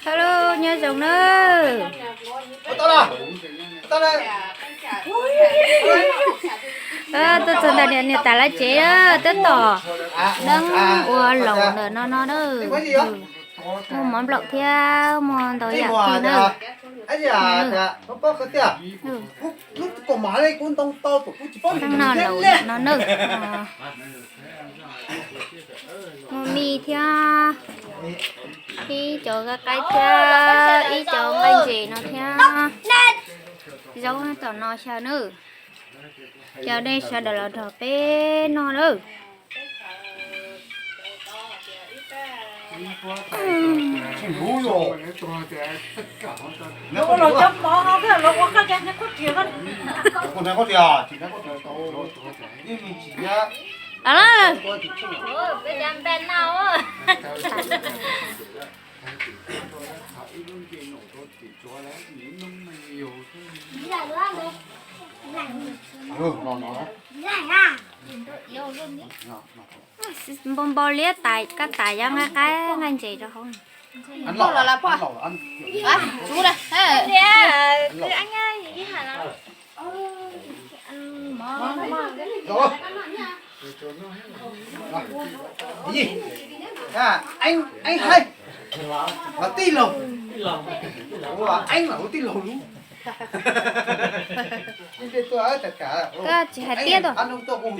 hello nhớ chồng nữa tôi chọn đại điện này tại là chế á tết tỏ đang ua lẩu nữa nó nữa mua món lẩu theo món tỏi giặt thì nữa đang nó lẩu nó nữa mua mì theo ý chỗ cái theo ý chỗ cái gì nó theo giống nó tỏ nó sao nữa giờ đây sao để là thợ bé nó nữa nó là chấm mỏ không cái nó có cái nó có tiền con này có tiền chỉ nó có tiền to nhưng mình chỉ nhá đó bây giờ bên nào á bông bò liếc tại các tại cho cái anh chị cho không ăn lẩu là ăn chú đây thế anh ơi đi hả nào rồi cái gì anh hay là tí lồng anh là tí lồng luôn cái tôi ấy tất cả cái chỉ hai tiết thôi ăn tôi cùng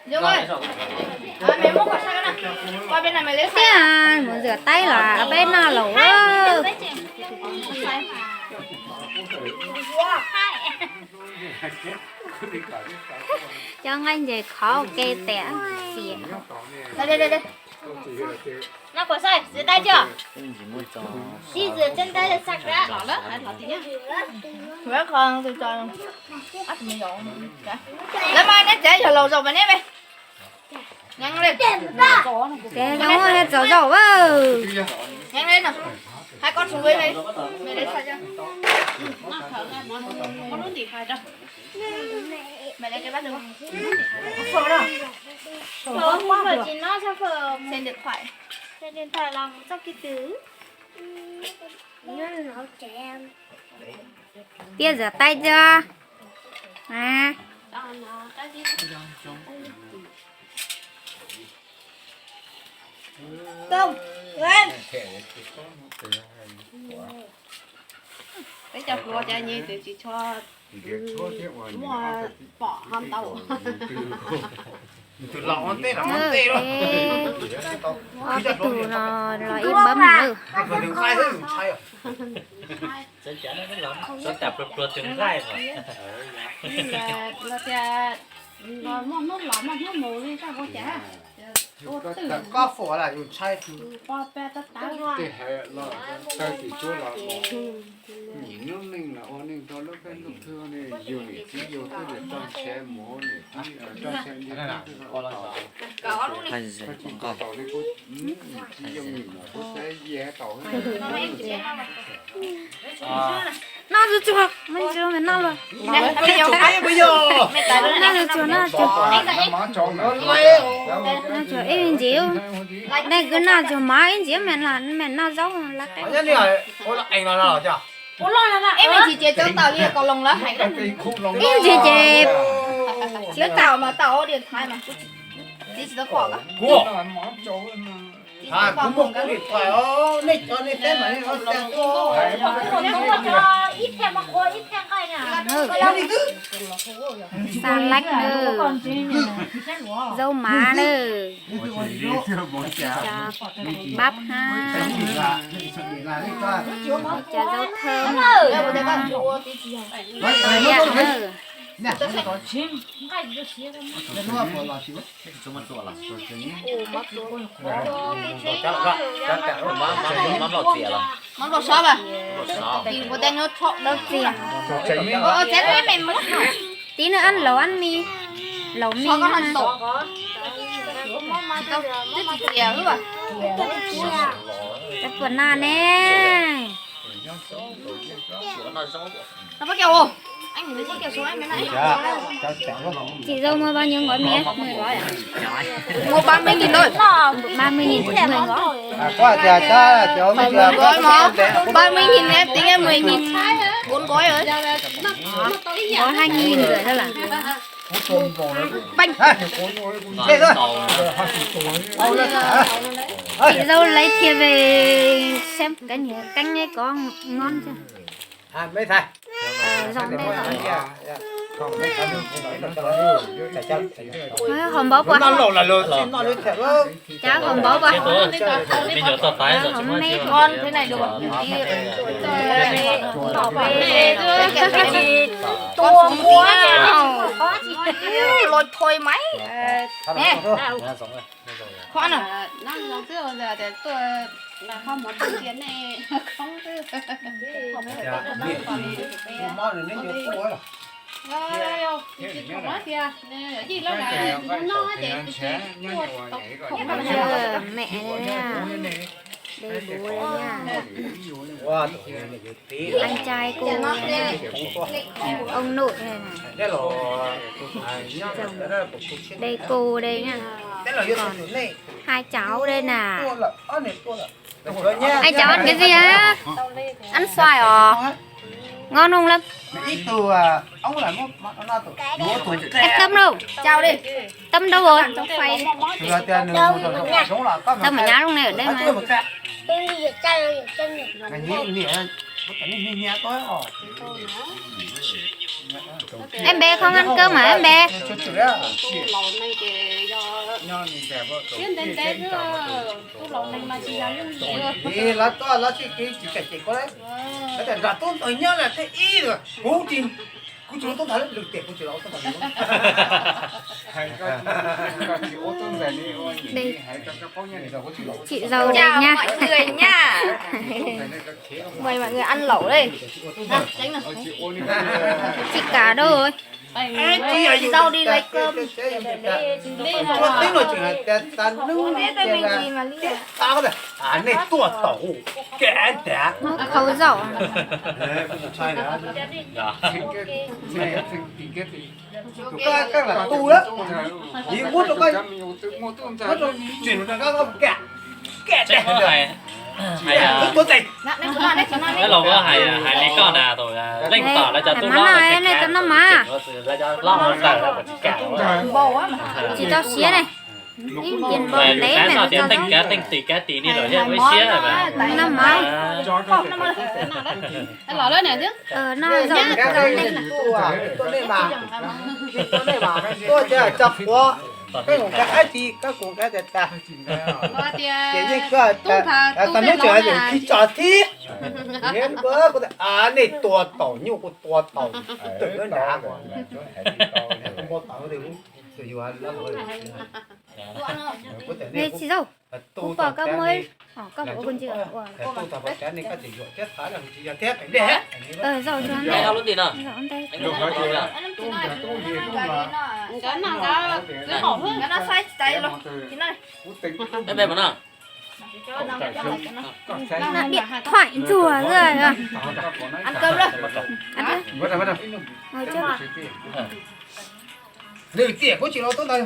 Dương ơi mày mua quả sao nè qua bên này mày lấy cái muốn rửa tay là ở bên nào lẩu á cho anh về khó kê tẻ xỉa đây nó quả sai rửa tay chưa đi rửa chân tay là sạch ra lỏ đó rửa con tôi cho ắt mình dọn lấy mai nó chạy vào lầu rồi mà nè mày nhanh lên cái giống như dầu dầu á nhanh lên nào hai con xuống bên này mày lấy sao chưa con muốn gì hai đâu mày lấy cái bát được không phở đó phở không phải chỉ nó sao phở xem điện thoại làm sao cái thứ nó trẻ em tia rửa tay chưa à Tùng lên cái cho cô cha nhi từ chị cho mua bỏ ham tàu từ lẩu ăn tết là ăn tết đó cái tủ nó im bấm nữa phải đừng khai thế đừng khai à chân chắn nó lắm chân chặt ruột trứng gai rồi là cha nó lắm mà nó mù đi sao có chả có phở là dùng chai qua pe tất táo cái hệ là cái gì chỗ là nhìn nó nên là ô nên cho lúc cái lúc thưa này nhiều này chỉ nhiều thứ để trong xe mổ này trong xe như thế nào có luôn đi hay gì cái tàu này có chỉ dùng mình có xe dễ tàu nó rồi chưa mình chưa mình nó rồi này bây giờ nó rồi chưa nó chưa nó chưa em chịu đây cứ nào chưa má em chịu mình nó giống là cái nhân này ôi là anh nó chưa ủa lo là em chỉ chơi chơi tàu đi còn lồng lá hay em chỉ chè chơi tàu mà tàu điện thoại mà đi chỉ có quả cả cua cũng một cái điện thoại này cho nên thế mà nó xe to ít thêm mà khô ít thêm cái nè xa lách nữa dâu má nữa bắp ha chả dâu thơm nè chúng mình做了 mắm lọt xỉa rồi món đồ shop à lọt xào thì của tên nó thọ đâu gì chết mày mất tí nữa ăn lẩu ăn mì lẩu mì có hành tổ đâu chết chị chèo đúng không cái phần nào nè nó giống nó bắt kêu không Anh lấy chiếc số anh mới nãy. Cháu cháu không. Chị dâu mua bao nhiêu gói mía? 10 gói à? Mua 30.000 thôi. 30.000 10 gói. Qua giờ cháu mới giờ Gói mà 30.000 em tính em 10.000. 4 gói rồi. Gói 2.000 rưỡi thôi là. Bánh. Đây thôi. Chị dâu lấy thìa về xem canh ấy có ngon chưa? Mấy thầy. Dòng đây Không, mấy thầy không hòm bóp quá. nó lẩu là lẩu, nó lên thẻ luôn. Cháu hòm bóp quá. Thế tôi mình nhớ tờ phái rồi chúng Mấy nó Con thế này được không? bảo vệ Tua quá. Lôi thôi máy. Nè. Khoan à. nó giống như là để tôi là không một đồng tiền này không cứ Món này nên nhiều quá rồi. nói kìa gì lâu là nó để mẹ đây nha. Đây bố đây nha. Wow, Anh trai cô nha. Ông nội này này. đây là Đây cô đây nha. còn này. Hai cháu đây nè. Nha. Anh cháu ăn cái gì á? Ăn xoài à? Ngon không Lâm? Ít từ ông là nó tuổi Anh Tâm đâu? Chào đi. Tâm đâu rồi? Trong phay. là tiền đúng là có Tâm ở nhà lúc này ở đây mà. Cái gì nhẹ tối rồi. Em bé không ăn cơm hả em bé? lẩu này để chuyên đến Tết tôi lẩu này mà chỉ là những gì Thì là to là chỉ cái có đấy. Cái tiền gạt tôn ở nhá là thế y rồi. Cố tin. Cứ chúng tôi thấy được tiền của chị lão tôi thấy. Đây. Chị dâu đây Chào nha. mọi người nha. Mời mọi người ăn lẩu đây. Tránh nào. Chị cả đâu rồi? Chị dâu đi lấy cơm. Cho tính rồi chỉ là ta nướng Biết đây mình gì mà ly. tao đấy. À này tua tẩu. Kẻ đẻ. Nó khấu dậu. Các là tu đó. Ý muốn nó coi. Chuyển nó các kẻ. Kẻ chết đẻ. này hay à Tôi dậy. cái lồng á hay hay lấy con à rồi lên tỏ là cho tôi lo là cái là cho lo một tờ là cả Chị tao xía này. Tiền bò về đấy sáng mẹ sau nó tiếng cho tính cá tí đi rồi mới xía rồi mà nó máu. ăn lẩu lên này chứ Nó dậu Cái dậu này lên là. tôi nên bà. Tôi nên bà. Tôi chỉ là chọc quá. Cái của cái gì các của cái đẹp ta. có tiền Cái gì cơ ta nói chuyện gì khi trò thi. Nên bữa có à này tua tàu như của tua tàu. Tự nó đá. Không có tàu thì cũng tự yêu ăn lắm rồi. Này chị dâu. Cũng bỏ các mới. Các bộ con chưa? Tu tập vật cái này các chỉ dụ chết thái là chỉ chết để. Dậu cho ăn cái đâu đây. lúc gì nào Dậu ăn đây. anh không nói gì à cái nào ra cái hổ hơn Cái nó sai tay luôn. Chị này. em về mà nào Là điện thoại rùa rồi à. Ăn cơm đó. Ăn đi. Bắt đầu. Ngồi trước. Để tỉa của chị nó tốt đây.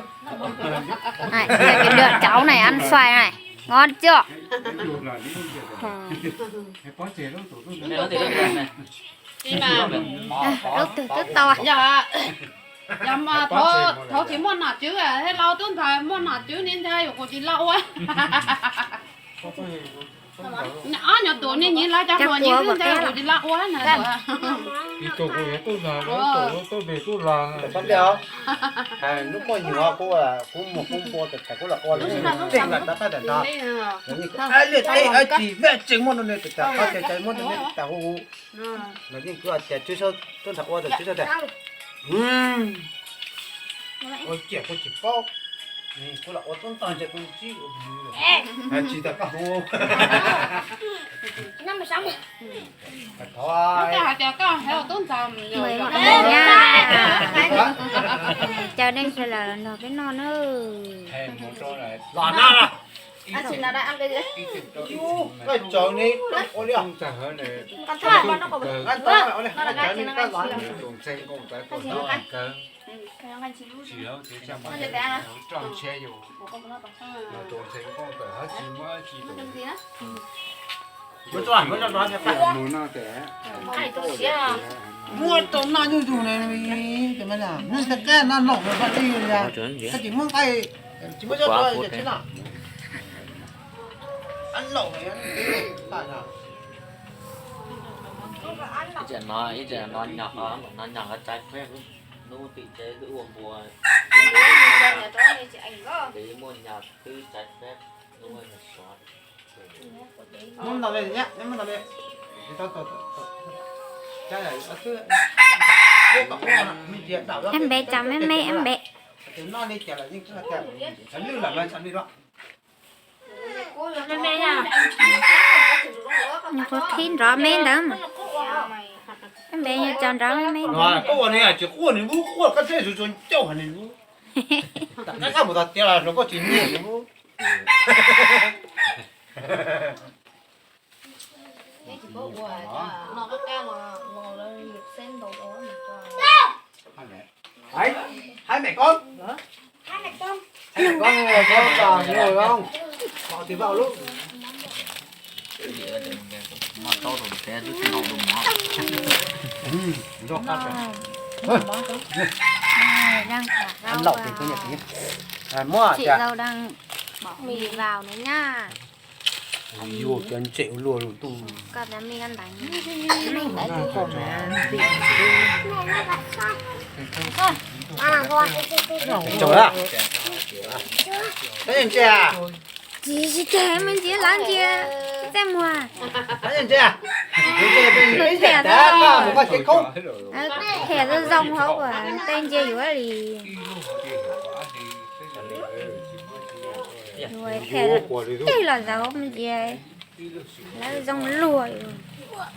Này, cái đợt cháu này ăn xoài này. Ngon chưa? em nói gì đó này nhưng mà Lúc từ tức to à? dạ mà thôi chỉ muốn nạt chứ à thế lâu tuần thời muốn nạt chứ nên thay của chị lâu á nhỏ tuổi nên nhìn lại cho rồi những cái thay của chị lâu quá nè Xong đéo. Lúc mà nhiều cô là cũng một cô tất cô là con chính là ta phải đàn ta. Ai liệt ai chỉ vẽ chính môn này tất có thể môn này ta hú. Là những cái trẻ chưa sao tôi thật qua được chưa sao ôi trẻ cô chỉ bao. Cô là ô tô toàn trẻ con chỉ chỉ ta cả hú. Năm 16. Thôi. cái hạt cho con theo tuần thời Mời mọi người nha. Chào đây sẽ là nó cái non ơi. Lò na. Ăn xin là đã ăn cái gì? cái chồng này ô liu không trả hơn này Con thả con nó có ăn tao ô liu nó là cái gì nó cái ăn gì xíu. trồng xanh cũng cái Ăn xíu con ăn. cái Cái nó ăn xíu. chỉ đâu thế chẳng Nó mà để ăn à? trồng xeอยู่ Bố con nó bảo. trồng xanh cũng phải hết chỉ mới chỉ Nó làm gì đó? mới cho mới cho nó phải muốn nó để Ai tôi xíu à? mua tôm nó như này cái mà là nó sẽ cái nó nổ nó đi ra cái chỉ muốn cái chỉ muốn cho tôi thế nào ăn lẩu này ăn nào Ý chỉ nó nhỏ ở trái phép nó bị chế cứ uống bùa Nhà tôi này chị ảnh có. để mua nhà cứ trái phép nó mới là xóa muốn nào đây nhá muốn nào đây tôi cái này cứ Em bé chồng em mẹ em bé. nó đi chả là những cái chẳng như là nó chẳng đi đó Mẹ mẹ nha. Nhưng có thiên rõ mến đó mà. Em bé nhà chồng rõ mến. rồi có này à chỉ có này bố có cái thế rồi châu hả này bố cái một tạt là nó có chuyện gì bố Mẹ chỉ có quả nó có cao mà nó lên được sen đầu đó mà cho. hai mẹ con hai mẹ con có ngồi không họ thì vào lúc mà to rồi té chứ không đâu mà do Đang thả ăn rau lẩu thì có vào. nhật nhé mua Chị chả dâu đang bỏ mì vào nữa nha. vô chân chịu luôn tu Còn là mình ăn bánh. trời ạ thấy chưa Chị kể mình chỉ lắng chia. Xem hòa. thấy chưa thấy chưa đã một cái không Thẻ nó rong hấu à. Tên chiaอยู่thì rồi thẻ đây là dấu mình gì là rong lùi.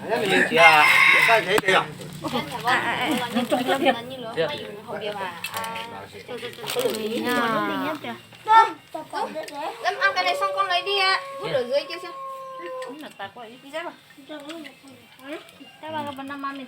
anh mình chị à sai thế đấy à Lâm ăn cái này xong con lấy đi ạ. Vứt ở dưới kia xem. Đi ra mà. Thế mà con năm ăn mình